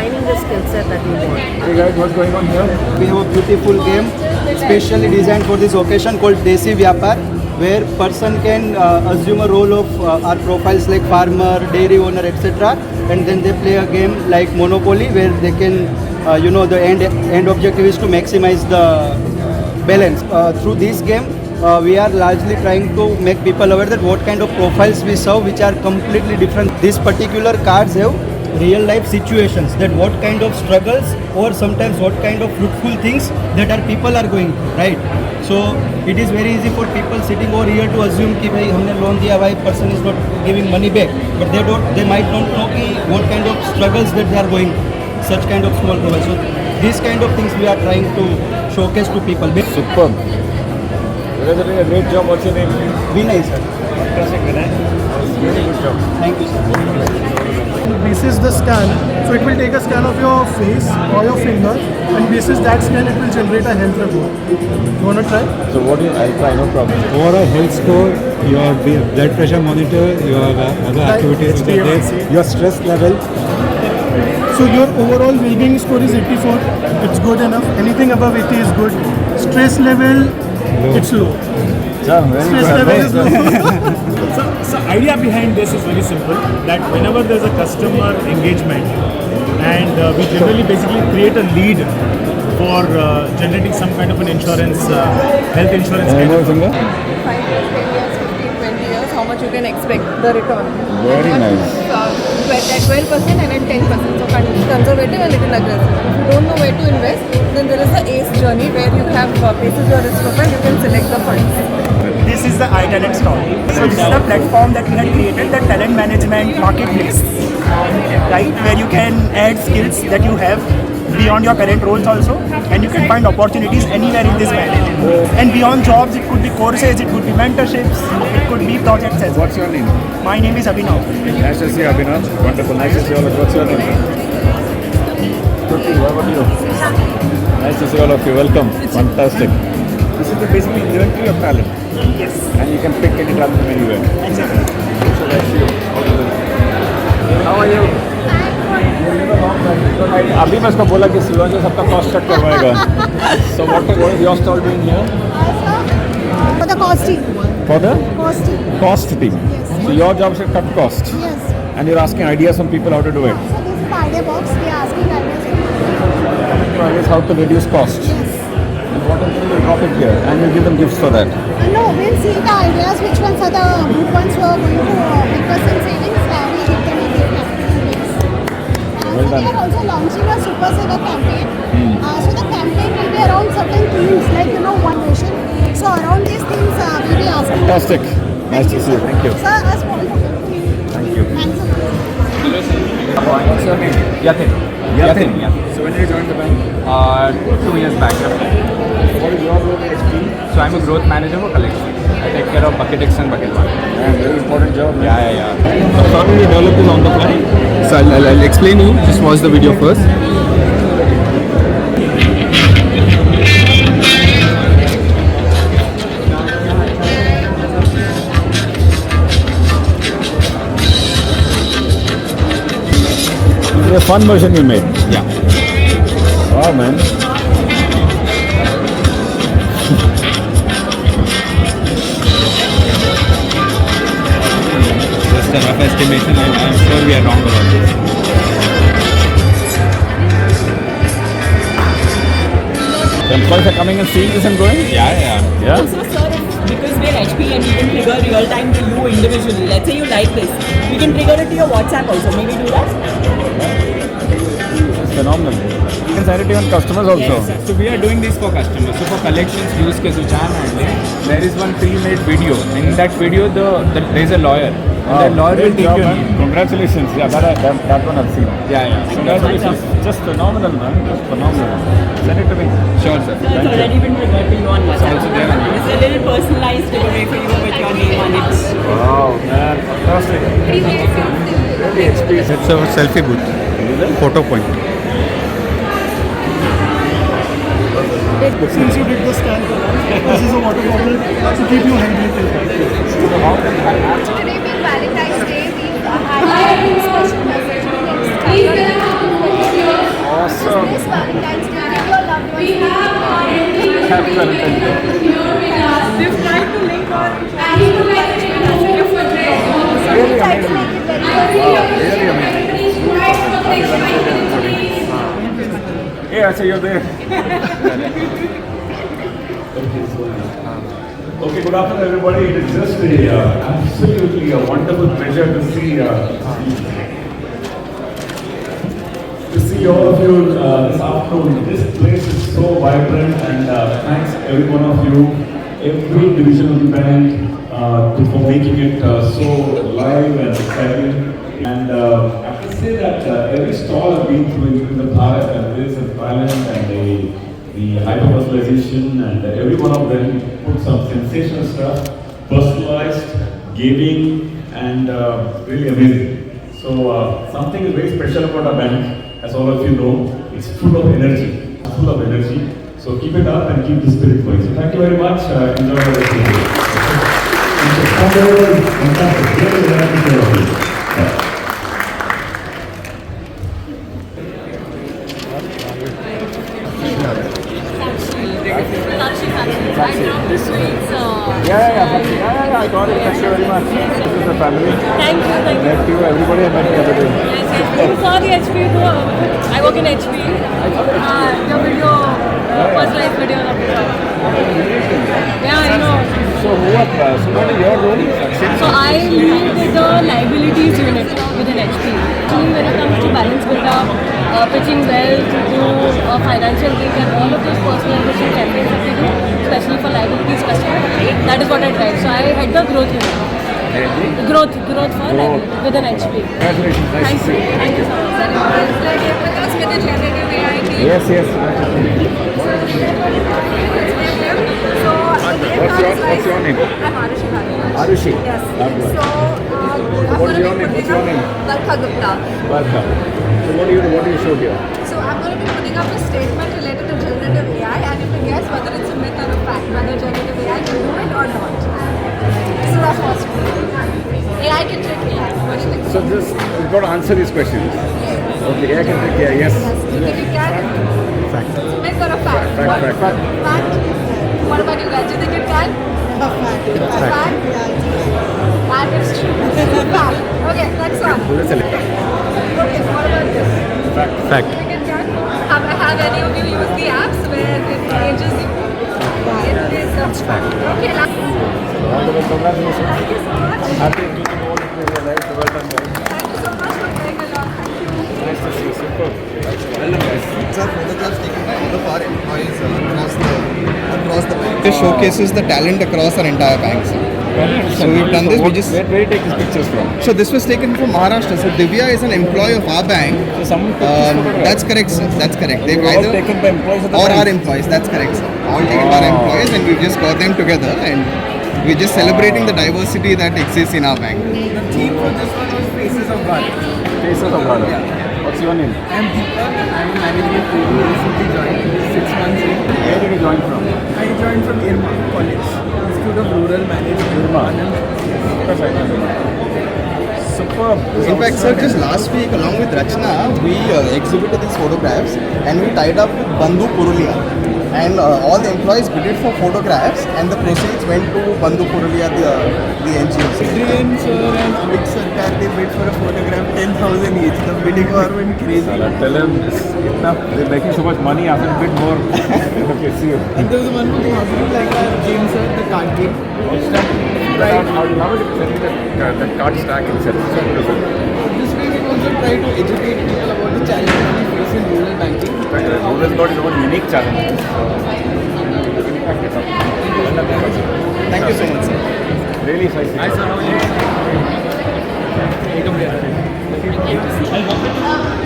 finding the skill set that we want. Hey guys, what's going on here? We have a beautiful game specially designed for this occasion called Desi Vyapar, where person can assume a role of our profiles like farmer, dairy owner, etc. And then they play a game like Monopoly, where they can, the end objective is to maximize the balance. Through this game, we are largely trying to make people aware that what kind of profiles we serve, which are completely different. These particular cards have real life situations, that what kind of struggles or sometimes what kind of fruitful things that our people are going through, right? So it is very easy for people sitting over here to assume कि भाई हमने loan दिया, why person is not giving money back, but they might not know कि what kind of struggles that they are going through, such kind of small profiles. So these kind of things we are trying to showcase to people. Superb. You guys are doing a great job. What's your name? Vinay sir. Fantastic, Vinay. Very good job. Thank you sir. This is the scan, so it will take a scan of your face or your finger, and basis that scan it will generate a health report. You want to try? So what do you, I'll try, no problem. Overall health score, your blood pressure monitor, your other activities which are there, your stress level. So your overall well-being score is 84. It's good enough. Anything above 80 is good. Stress level, it's low. Yeah, very Stress good. level is low. So idea behind this is very simple, that whenever there's a customer engagement and we generally basically create a lead for generating some kind of an insurance, health insurance kind of. 5 years, 10 years, 15, 20 years, how much you can expect the return. Very nice. At 12% and at 10%. So conservative and little aggressive. If you don't know where to invest, then there is the ACE journey where you have basis your risk profile, you can select the funds. This is the iTalent store. So this is the platform that we had created, the talent management marketplace, right? Where you can add skills that you have beyond your current roles also, and you can find opportunities anywhere in this bank. And beyond jobs, it could be courses, it could be mentorships, it could be projects as well. What's your name? My name is Abhinav. Nice to see you, Abhinav. Wonderful. Nice to see you all. What's your name? Tutti, how about you? Nice to see all of you. Welcome. Fantastic. This is the basically inventory of talent. Yes. And you can pick any talent from anywhere. Exactly. So nice to see you. How are you? अभी मैं उसको बोला कि शिवांश सबका cost cut करवाएगा. So what is your stall doing here? For the costing. For the Costing. cost team. Yes. So your job is to cut cost. Yes. And you're asking ideas from people how to do it. So this is the idea box. We are asking ideas from people. Ideas how to reduce cost. Yes. And what else will you drop it here? And you'll give them gifts for that. No, we'll see the ideas which ones are the good ones who are going to make us in savings. We give them a gift. Well So done. we are also launching a super saver campaign. So the campaign will be around certain themes like one nation. So around these things we'll be asking. Fantastic. Nice to see you. Thank you. Sir, a small token. Thank you. Thanks a lot. What's your name? Yatin. Yatin. So when did you join the bank? 2 years back. What is your role in HP? So I'm a growth manager for collection. I take care of Bucket X and Bucket 1. And very important job. Yeah. So how do you develop this on the fly? So I'll explain you. Just watch the video first. This is a fun version you made. Yeah. Wow, man. Just a rough estimation. I'm sure we are wrong about this. The employees are coming and seeing this and going? Yeah. Yeah? Also, sir, because we're HP and we can trigger real time to you individually. Let's say you like this, we can trigger it to your WhatsApp also. Maybe do that. It's phenomenal. You can send it to your customers also. Yes. So we are doing this for customers. So for collections use case which I am handling, there is one pre-made video. In that video, there is a lawyer. And that lawyer will Great take job, your man. name. Congratulations. Yeah, that one I've seen. Yeah. Congratulations. Just phenomenal, man. Just phenomenal. Send it to me. Sure, sir. So it's already been triggered to you on WhatsApp. also there. It's a little personalized giveaway for you with your name on it. Wow, man. Fantastic. Really experience. It's a selfie booth. Photo point. Since you did the scan, this is a water bottle to keep you hydrated. Today being Valentine's Day, we have had a special message. is our intent? We've tried to link our Really Try to amazing. make it very Really amazing. Hey, Asha, you're there. Okay, good afternoon, everybody. It is just absolutely a wonderful pleasure to see all of you this afternoon. This place is so vibrant, and thanks every one of you, every division of the bank, for making it so live and exciting. And I have to say that every stall I've been through in the Bharat, and there is a talent and the hyper-personalization, and every one of them put some sensational stuff, personalized, giving, and really amazing. So something is very special about our bank. As all of you know, it's full of energy, So keep it up and keep the spirit going. So thank you very much. Enjoy the rest of the day. Thank you, everyone. Fantastic. Really happy to have you. Yeah, I got it. Thank you very much. This is the family. Thank you. Met you, everybody I met the other day. I'm sorry, HP. I work in HP. Your video, personalized video. Yeah, I know. So what is your role? So I lead the liabilities unit within HP. Actually, when it comes to balance build-up, pitching well to do financial things and all of those personalization campaigns that we do, especially for liabilities customers, that is what I drive. So I head the growth unit. Growth for liability within HP. Congratulations. Nice to see you. Thank you so much. with us with the generative AI team. Yes. So, What's your name? I'm Arushi Bhatt. Arushi. Yes. Lovely. So, I'm What's going your to be name? putting What's your name? up Barkha Gupta. Welcome. So what do you show here? So, I'm going to be putting up a statement related to generative AI, and you can guess whether it's a myth or a fact, whether generative AI can do it or not. This is our first one. AI can trick AI. What do you think? So you've got to answer these questions. Okay, I can take care. Yes. Do you think it can? Fact. It's a myth or a fact? Fact. Fact. What about you guys? Do you think it can? A fact. A fact? That is true. It's a fact. Okay, next one. Okay, what about this? Fact. Do you think it can? Have any of you used the apps where it ages you? It is a fact. Okay, last. All the best. Congratulations. Thank you so much. Happy to meet you all in your life. Well done, guys. Thank you so much for playing along. Thank you. Nice to see you. Super. Well done, guys. These are photographs taken by all of our employees across the bank. This showcases the talent across our entire bank. So we've done this. Where do you take these pictures from? So this was taken from Maharashtra. So Divya is an employee of our bank. So someone took this photograph? That's correct, sir. That's correct. They've All either taken by employees of the or bank? our employees. That's correct, sir. All taken by our employees, and we've just got them together, and we're just celebrating the diversity that exists in our bank. The theme for this one was Faces of Bharat. Faces of Bharat. What's your name? I'm Deepak. I'm managing a team. Recently joined 6 months in. Where did you join from? I joined from Irma College, Institute of Rural Management. Irma. Superb. In fact, sir, just last week, along with Rachna, we exhibited these photographs, and we tied up with Bandhu Purulia. And all the employees bid for photographs, and the proceeds went to Bandhu Purulia, the NGO. Adrian sir and Amit Sarkar, they bid for a photograph 10,000 each. The bidding war went crazy. Tell them they're making so much money, ask them a bit more. Okay, see you. And there was one more thing, I also like our James sir, the card game. Right. I would love it if you send me that card stack itself. This way we also try to educate people about the challenges we face in rural banking. Rural has got its own unique challenges. Thank you so much, sir. Really exciting. Hi sir, how are you?